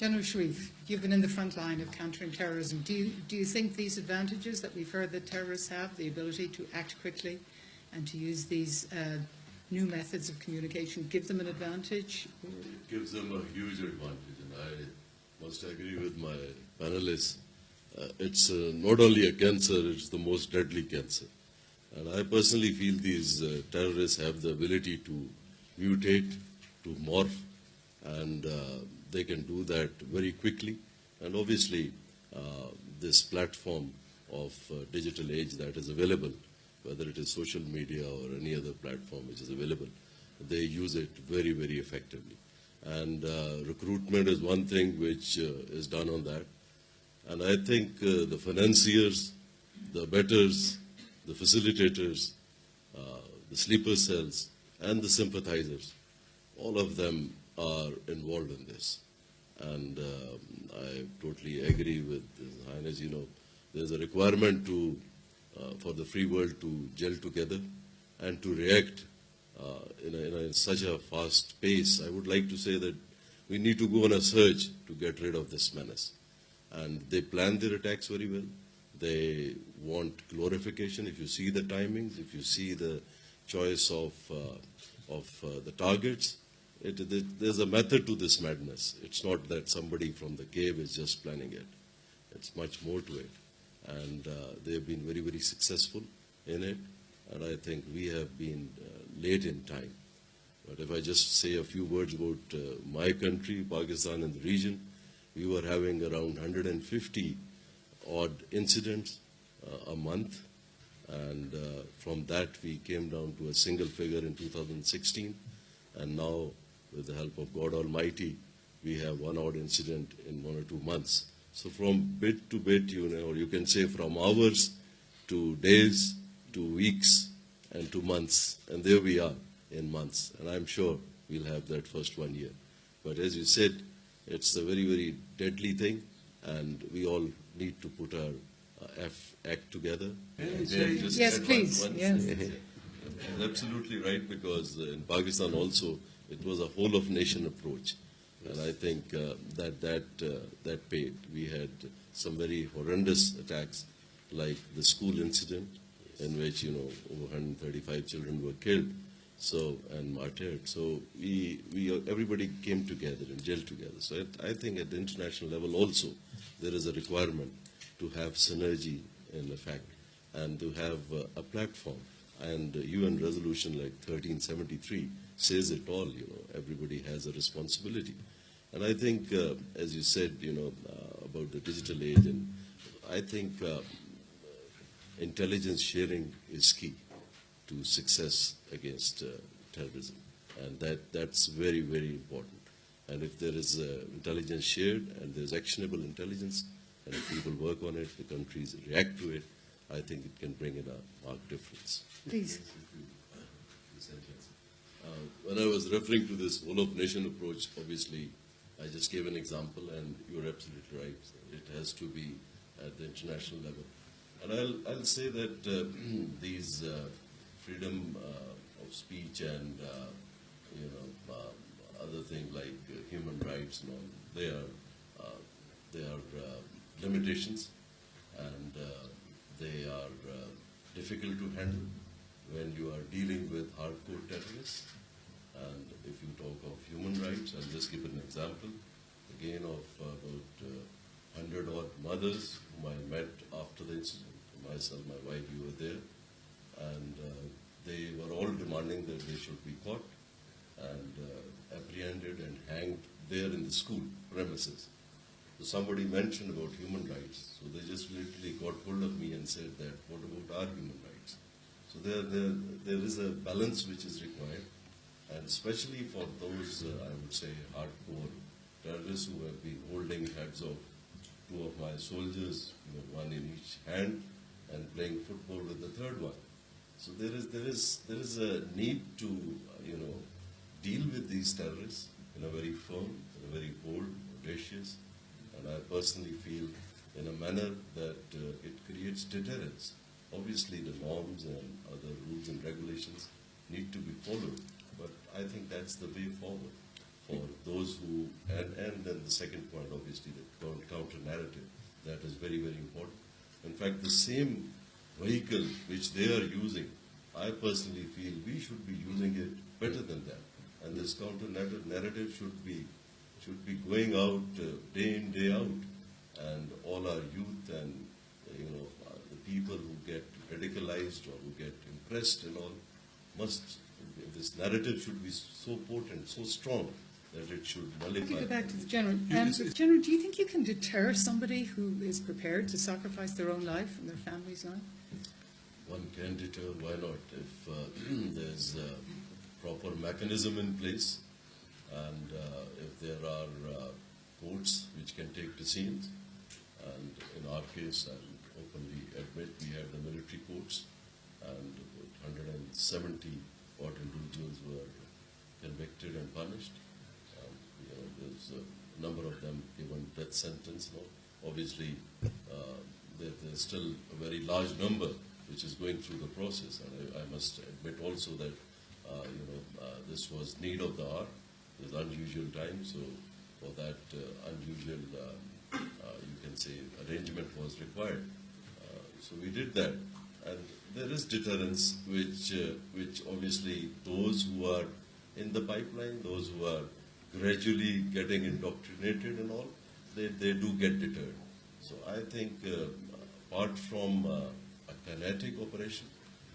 General Sharif, you've been in the front line of countering terrorism. Do you think these advantages that we've heard that terrorists have, the ability to act quickly and to use these new methods of communication, give them an advantage? It gives them a huge advantage, and I must agree with my panelists. It's not only a cancer, it's the most deadly cancer. And I personally feel these terrorists have the ability to mutate, to morph, and they can do that very quickly. And obviously, this platform of digital age that is available, whether it is social media or any other platform which is available, they use it very, very effectively. And recruitment is one thing which is done on that. And I think the financiers, the betters, the facilitators, the sleeper cells, and the sympathizers, all of them are involved in this. And I totally agree with His Highness. You know, there's a requirement to, for the free world to gel together and to react in such a fast pace. I would like to say that we need to go on a search to get rid of this menace. And they plan their attacks very well. They want glorification. If you see the timings, if you see the choice of the targets, there's a method to this madness. It's not that somebody from the cave is just planning it. It's much more to it. And they've been very, very successful in it. And I think we have been late in time. But if I just say a few words about my country, Pakistan, and the region, we were having around 150 odd incidents a month. And from that, we came down to a single figure in 2016. And now, with the help of God Almighty, we have one odd incident in 1 or 2 months. So from bit to bit, you know, or you can say from hours to days to weeks and to months. And there we are in months. And I'm sure we'll have that first 1 year. But as you said, it's a very, very deadly thing. And we all need to put our act together. Yes, please. Yes. Absolutely right, because in Pakistan also, it was a whole of nation approach. And I think that paid. We had some very horrendous attacks, like the school incident, in which, you know, over 135 children were killed, so, and martyred. So everybody came together and gelled together. So I think at the international level also, there is a requirement to have synergy in effect and to have a platform. And UN resolution like 1373 says it all, you know, everybody has a responsibility. And I think, as you said, you know, about the digital age, and I think intelligence sharing is key to success against terrorism. And that's very, very important. And if there is intelligence shared and there's actionable intelligence, and if people work on it, the countries react to it, I think it can bring in a marked difference. Please. When I was referring to this whole-of-nation approach, obviously, I just gave an example, and you're absolutely right. It has to be at the international level. And I'll say that these freedom of speech and, you know, other things like human rights and all, they are limitations, and they are difficult to handle when you are dealing with hardcore terrorists. And if you talk of human rights, I'll just give an example, again, of about 100 odd mothers whom I met after the incident. Myself, my wife, we were there. And they were all demanding that they should be caught and apprehended and hanged there in the school premises. So somebody mentioned about human rights. So they just literally got hold of me and said that, what about our human rights? So there is a balance which is required. And especially for those, I would say, hardcore terrorists who have been holding heads of 2 of my soldiers, you know, one in each hand, and playing football with the third one. So there is a need to, you know, deal with these terrorists in a very firm, in a very bold, audacious, and I personally feel in a manner that it creates deterrence. Obviously, the norms and other rules and regulations need to be followed. But I think that's the way forward for those who, and then the second point, obviously, the counter narrative, that is very, very important. In fact, the same vehicle which they are using, I personally feel we should be using it better than them. And this counter narrative should be going out day in, day out. And all our youth and, the people who get radicalized or who get impressed and all, this narrative should be so potent, so strong, that it should nullify. Let me go back to the General. Yes. General, do you think you can deter somebody who is prepared to sacrifice their own life and their family's life? One can deter, why not? If there's a proper mechanism in place, and if there are courts which can take decisions, and in our case, I'll openly admit, we had the military courts, and 170 odd individuals were convicted and punished. There's a number of them given death sentence now. Obviously, there's still a very large number which is going through the process, and I must admit also that this was need of the hour. There's unusual time, so for that unusual, you can say, arrangement was required. So we did that, and there is deterrence, which obviously those who are in the pipeline, those who are gradually getting indoctrinated and all, they do get deterred. So I think apart from a kinetic operation,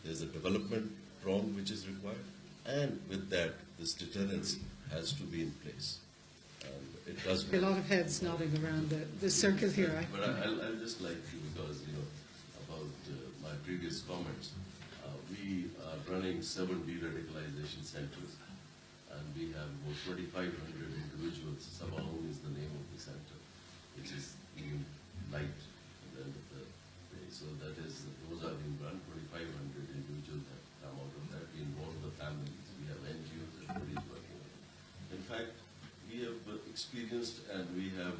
there's a development prong which is required, and with that, this deterrence has to be in place. And it does. A lot of heads nodding around the circle here. But I'll just like to, because about my previous comments, we are running 7 de-radicalization centers, and we have about 2,500 individuals. Sabaun is the name of the center, which is in light at the end of the day. So those are being run. 2,500 individuals have come out of that. We involve the families. We have NGOs, everybody's working on it. In fact, we have experienced and we have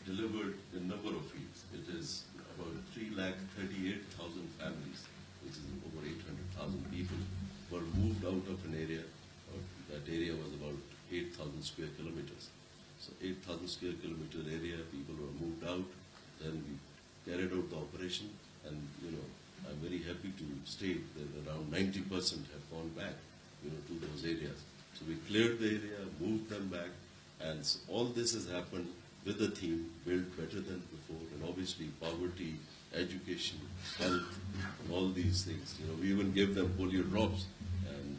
delivered a number of fields. It is about 338,000 families, which is over 800,000 people, were moved out of an area. That area was about 8,000 square kilometers. So 8,000 square kilometer area, people were moved out. Then we carried out the operation, and I'm very happy to state that around 90% have gone back, to those areas. So we cleared the area, moved them back, and so all this has happened with a team built better than before, and obviously poverty, education, health, and all these things. We even gave them polio drops, and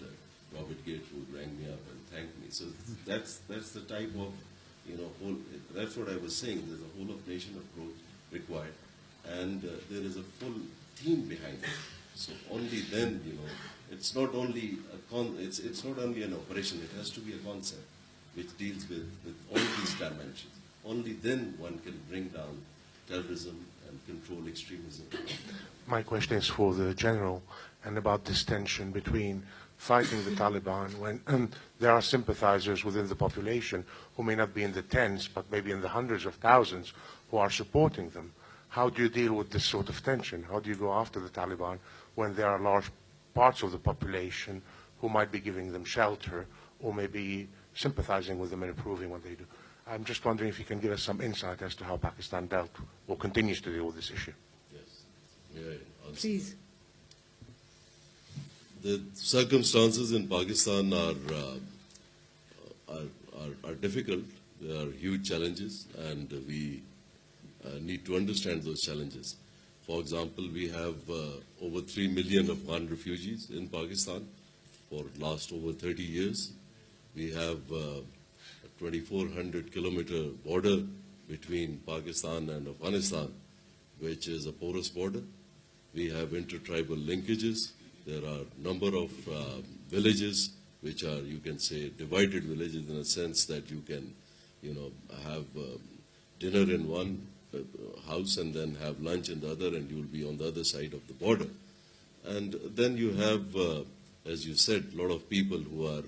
Robert Gatewood rang me up and thanked me. So that's the type of, that's what I was saying. There's a whole of nation approach required, and there is a full team behind it. So only then, it's not only it's not only an operation. It has to be a concept which deals with all these dimensions. Only then one can bring down terrorism and control extremism. My question is for the General, and about this tension between fighting the Taliban when there are sympathizers within the population who may not be in the tens, but maybe in the hundreds of thousands who are supporting them. How do you deal with this sort of tension? How do you go after the Taliban when there are large parts of the population who might be giving them shelter or maybe sympathizing with them and approving what they do? I'm just wondering if you can give us some insight as to how Pakistan dealt or continues to deal with this issue. Yes. Yeah, Please. The circumstances in Pakistan are difficult. There are huge challenges, and we need to understand those challenges. For example, we have over 3 million Afghan refugees in Pakistan for last over 30 years. We have a 2,400-kilometer border between Pakistan and Afghanistan, which is a porous border. We have intertribal linkages. There are a number of villages which are, you can say, divided villages in a sense that you can, have dinner in one house and then have lunch in the other, and you will be on the other side of the border. And then you have, as you said, a lot of people who are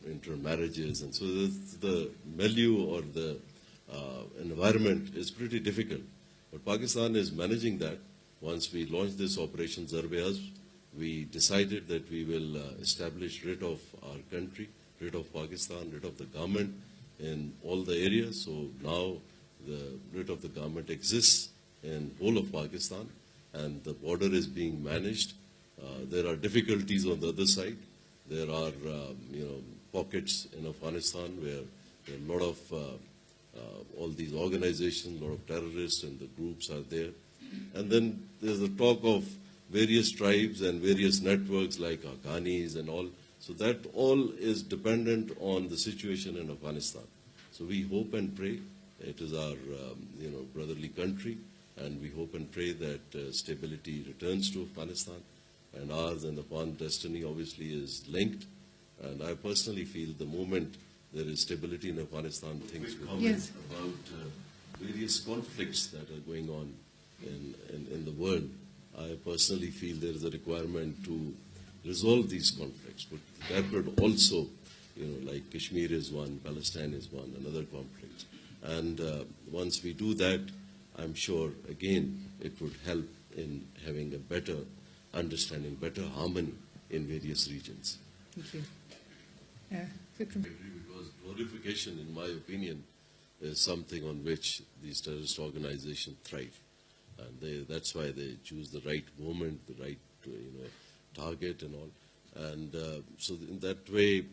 intermarriages, and so the milieu or the environment is pretty difficult. But Pakistan is managing that. Once we launched this Operation Zarb-e-Azb, we decided that we will establish rid of our country rid of Pakistan, rid of the government in all the areas. So now the writ of the government exists in whole of Pakistan, and the border is being managed. There are difficulties on the other side. There are pockets in Afghanistan where there are a lot of all these organizations, a lot of terrorists and the groups are there. And then there's the talk of various tribes and various networks like Haqqanis and all. So that all is dependent on the situation in Afghanistan. So we hope and pray. It is our brotherly country, and we hope and pray that stability returns to Afghanistan. And ours and the Afghan destiny obviously is linked. And I personally feel the moment there is stability in Afghanistan, things will come Yes. about various conflicts that are going on in the world. I personally feel there is a requirement to resolve these conflicts, but that would also, like Kashmir is one, Palestine is one, another conflict. And once we do that, I'm sure, again, it would help in having a better understanding, better harmony in various regions. Thank you. Vikram. Because glorification, in my opinion, is something on which these terrorist organizations thrive. And that's why they choose the right moment, the right target and all. And so in that way,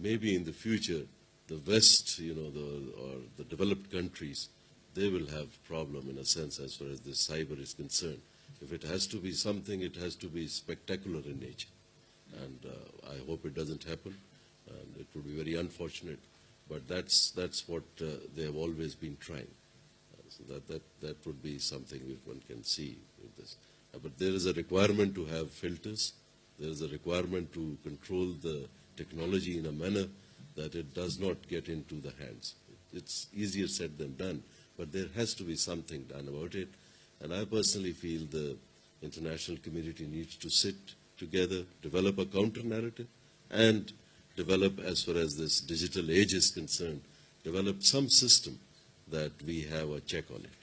maybe in the future, the West, or the developed countries, they will have problem in a sense as far as this cyber is concerned. If it has to be something, it has to be spectacular in nature. And I hope it doesn't happen. And it would be very unfortunate. But that's what they have always been trying. So that would be something which one can see with this. But there is a requirement to have filters. There is a requirement to control the technology in a manner that it does not get into the hands. It's easier said than done, but there has to be something done about it. And I personally feel the international community needs to sit together, develop a counter-narrative, and develop, as far as this digital age is concerned, develop some system that we have a check on it.